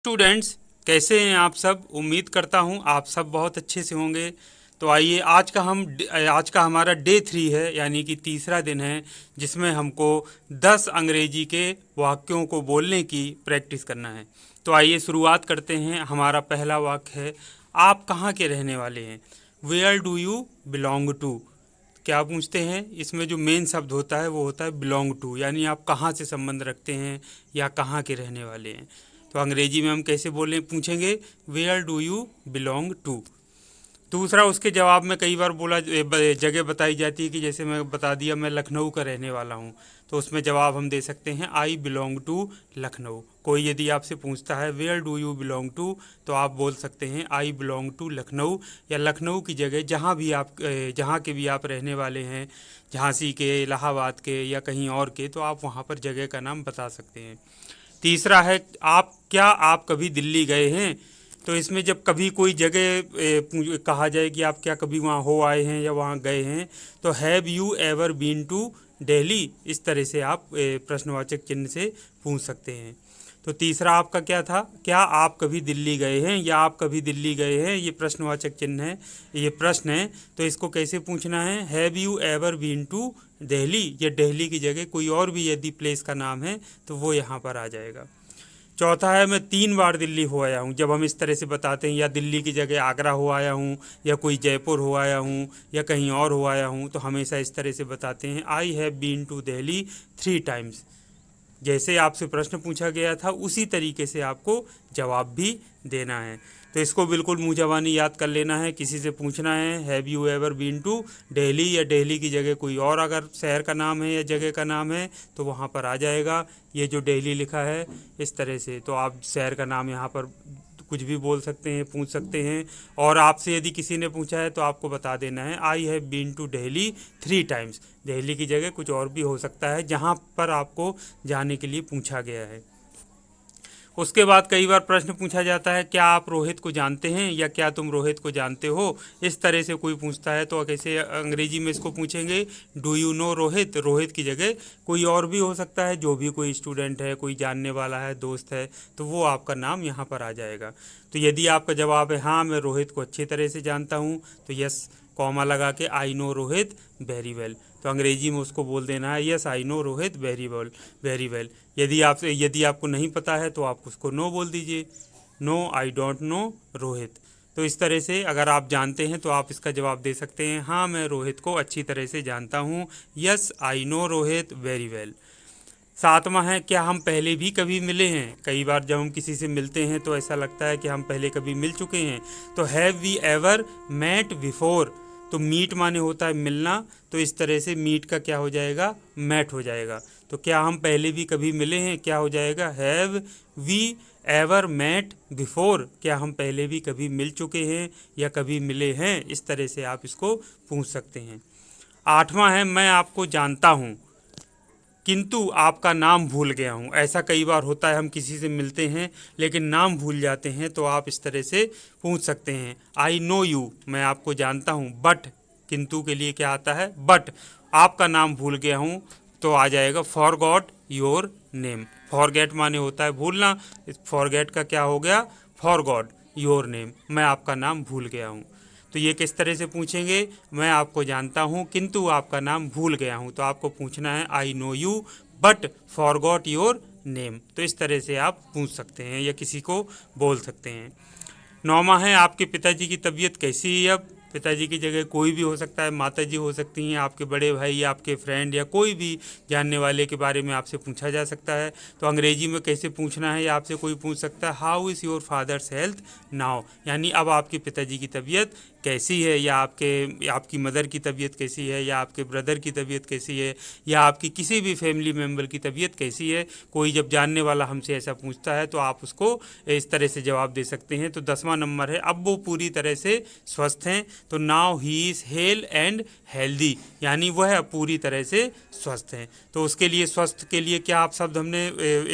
Students, कैसे हैं आप सब। उम्मीद करता हूं आप सब बहुत अच्छे से होंगे। तो आइए, आज का हमारा डे 3 है, यानी कि तीसरा दिन है, जिसमें हमको 10 अंग्रेजी के वाक्यों को बोलने की प्रैक्टिस करना है। तो आइए शुरुआत करते हैं। हमारा पहला वाक्य है, आप कहाँ के रहने वाले हैं। Where do you belong to. क्या पूछते हैं, इसमें जो मेन शब्द होता है वो होता है बिलोंग टू, यानी आप कहाँ से संबंध रखते हैं या कहाँ के रहने वाले हैं। तो अंग्रेजी में हम कैसे बोलें, पूछेंगे where do you belong to. दूसरा, उसके जवाब में कई बार जगह बताई जाती है कि जैसे मैं बता दिया मैं लखनऊ का रहने वाला हूँ, तो उसमें जवाब हम दे सकते हैं आई बिलोंग टू लखनऊ। कोई यदि आपसे पूछता है where do you belong to, तो आप बोल सकते हैं आई बिलोंग टू लखनऊ, या लखनऊ की जगह जहाँ के भी आप रहने वाले हैं, झांसी के, इलाहाबाद के या कहीं और के, तो आप वहाँ पर जगह का नाम बता सकते हैं। तीसरा है, आप कभी दिल्ली गए हैं। तो इसमें जब कभी कोई जगह कहा जाए कि आप क्या कभी वहाँ हो आए हैं या वहाँ गए हैं, तो have you ever been to Delhi, इस तरह से आप प्रश्नवाचक चिन्ह से पूछ सकते हैं। तो तीसरा आपका क्या था, क्या आप कभी दिल्ली गए हैं या आप कभी दिल्ली गए हैं, ये प्रश्नवाचक चिन्ह है, ये प्रश्न है। तो इसको कैसे पूछना है, have you ever been to Delhi, या दिल्ली की जगह कोई और भी यदि प्लेस का नाम है तो वो यहाँ पर आ जाएगा। चौथा है, मैं 3 बार दिल्ली हो आया हूँ। जब हम इस तरह से बताते हैं, या दिल्ली की जगह आगरा हो आया हूँ, या कोई जयपुर हो आया हूँ, या कहीं और हो आया हूँ, तो हमेशा इस तरह से बताते हैं I have been to Delhi 3 times. जैसे आपसे प्रश्न पूछा गया था उसी तरीके से आपको जवाब भी देना है। तो इसको बिल्कुल मुँह ज़बानी याद कर लेना है। किसी से पूछना है have you ever been to Delhi, या दिल्ली की जगह कोई और अगर शहर का नाम है या जगह का नाम है तो वहाँ पर आ जाएगा ये जो दिल्ली लिखा है इस तरह से। तो आप शहर का नाम यहाँ पर कुछ भी बोल सकते हैं, पूछ सकते हैं। और आपसे यदि किसी ने पूछा है तो आपको बता देना है I have been to Delhi 3 times. Delhi की जगह कुछ और भी हो सकता है जहाँ पर आपको जाने के लिए पूछा गया है। उसके बाद कई बार प्रश्न पूछा जाता है, क्या आप रोहित को जानते हैं, या क्या तुम रोहित को जानते हो। इस तरह से कोई पूछता है तो कैसे अंग्रेजी में इसको पूछेंगे, do you know Rohit. Rohit की जगह कोई और भी हो सकता है, जो भी कोई स्टूडेंट है, कोई जानने वाला है, दोस्त है, तो वो आपका नाम यहाँ पर आ जाएगा। तो यदि आपका जवाब है हाँ मैं रोहित को अच्छी तरह से जानता हूँ, तो यस कॉमा लगा के I know Rohit very well. तो अंग्रेजी में उसको बोल देना है yes I know Rohit very well. यदि आपको नहीं पता है तो आप उसको नो बोल दीजिए, no I don't know Rohit. तो इस तरह से अगर आप जानते हैं तो आप इसका जवाब दे सकते हैं हाँ मैं रोहित को अच्छी तरह से जानता हूँ, yes I know Rohit very well. सातवां है, क्या हम पहले भी कभी मिले हैं। कई बार जब हम किसी से मिलते हैं तो ऐसा लगता है कि हम पहले कभी मिल चुके हैं। तो have we ever met before. तो मीट माने होता है मिलना, तो इस तरह से मीट का क्या हो जाएगा, मैट हो जाएगा। तो क्या हम पहले भी कभी मिले हैं, क्या हो जाएगा, have we ever met before. क्या हम पहले भी कभी मिल चुके हैं या कभी मिले हैं, इस तरह से आप इसको पूछ सकते हैं। आठवां है, मैं आपको जानता हूँ किंतु आपका नाम भूल गया हूँ। ऐसा कई बार होता है, हम किसी से मिलते हैं लेकिन नाम भूल जाते हैं, तो आप इस तरह से पूछ सकते हैं आई नो यू, मैं आपको जानता हूँ, बट किंतु के लिए क्या आता है, बट आपका नाम भूल गया हूँ, तो आ जाएगा फॉरगॉट योर नेम। फॉरगेट माने होता है भूलना, इस फॉरगेट का क्या हो गया, फॉरगॉट योर नेम, मैं आपका नाम भूल गया हूँ। तो ये किस तरह से पूछेंगे, मैं आपको जानता हूँ किंतु आपका नाम भूल गया हूँ। तो आपको पूछना है I know you but forgot your name. तो इस तरह से आप पूछ सकते हैं या किसी को बोल सकते हैं। नौवां है, आपके पिताजी की तबीयत कैसी है। अब पिताजी की जगह कोई भी हो सकता है, माता जी हो सकती हैं, आपके बड़े भाई या आपके फ्रेंड या कोई भी जानने वाले के बारे में आपसे पूछा जा सकता है। तो अंग्रेजी में कैसे पूछना है, या आपसे कोई पूछ सकता है how is your fathers health now, यानी अब आपके पिताजी की तबीयत कैसी है, या आपकी मदर की तबीयत कैसी है, या आपके ब्रदर की तबीयत कैसी है, या आपकी किसी भी फैमिली मेम्बर की तबीयत कैसी है। कोई जब जानने वाला हमसे ऐसा पूछता है तो आप उसको इस तरह से जवाब दे सकते हैं। तो 10वां नंबर है, अब वो पूरी तरह से स्वस्थ हैं। तो now he is hello and healthy, यानी वह पूरी तरह से स्वस्थ हैं। तो उसके लिए स्वस्थ के लिए क्या आप शब्द हमने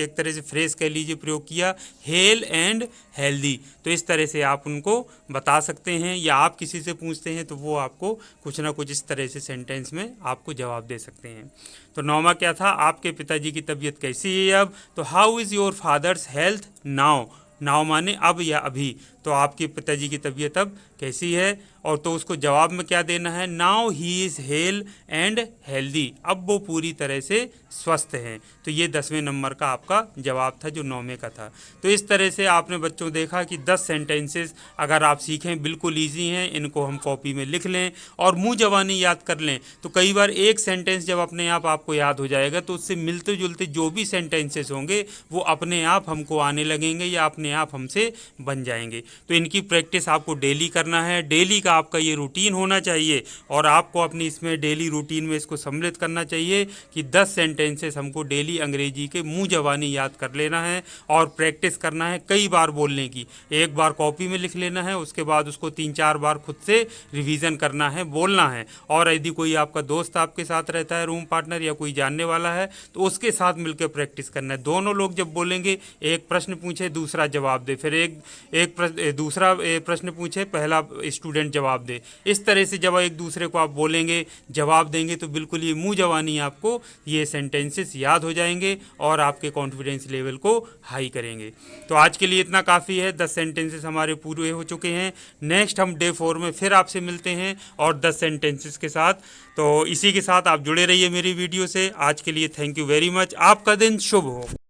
एक तरह से फ्रेज कह लीजिए प्रयोग किया, हेल एंड हेल्दी। तो इस तरह से आप उनको बता सकते हैं, या आप किसी से पूछते हैं तो वो आपको कुछ ना कुछ इस तरह से सेंटेंस में आपको जवाब दे सकते हैं। तो नौवां क्या था, आपके पिताजी की तबीयत कैसी है अब। तो how is your fathers health now, now माने अब या अभी, तो आपके पिताजी की तबीयत अब कैसी है, और तो उसको जवाब में क्या देना है, now he is hello and healthy, अब वो पूरी तरह से स्वस्थ हैं। तो ये 10वें नंबर का आपका जवाब था जो 9वें का था। तो इस तरह से आपने बच्चों देखा कि 10 सेंटेंसेस अगर आप सीखें बिल्कुल ईजी हैं, इनको हम कॉपी में लिख लें और मुँह ज़बानी याद कर लें, तो कई बार एक सेंटेंस जब अपने आप आपको याद हो जाएगा तो उससे मिलते जुलते जो भी सेंटेंसेस होंगे वो अपने आप हमको आने लगेंगे या अपने आप हमसे बन जाएंगे। तो इनकी प्रैक्टिस आपको डेली करना है, डेली का आपका ये रूटीन होना चाहिए, और आपको अपनी इसमें डेली रूटीन में इसको सम्मिलित करना चाहिए कि 10 सेंटेंसेस हमको डेली अंग्रेजी के मुँह ज़बानी याद कर लेना है और प्रैक्टिस करना है कई बार बोलने की। एक बार कॉपी में लिख लेना है, उसके बाद उसको 3-4 बार खुद से रिवीजन करना है, बोलना है। और यदि कोई आपका दोस्त आपके साथ रहता है, रूम पार्टनर या कोई जानने वाला है, तो उसके साथ मिलकर प्रैक्टिस करना है। दोनों लोग जब बोलेंगे, एक प्रश्न पूछे दूसरा जवाब दे, फिर दूसरा प्रश्न पूछे पहला स्टूडेंट जवाब दे। इस तरह से जब एक दूसरे को आप बोलेंगे, जवाब देंगे, तो बिल्कुल ये मुँह ज़बानी आपको ये सेंटेंसेस याद हो जाएंगे और आपके कॉन्फिडेंस लेवल को हाई करेंगे। तो आज के लिए इतना काफ़ी है, 10 सेंटेंसेस हमारे पूरे हो चुके हैं। नेक्स्ट हम डे 4 में फिर आपसे मिलते हैं और 10 सेंटेंसेस के साथ। तो इसी के साथ आप जुड़े रहिए मेरी वीडियो से। आज के लिए थैंक यू वेरी मच। आपका दिन शुभ हो।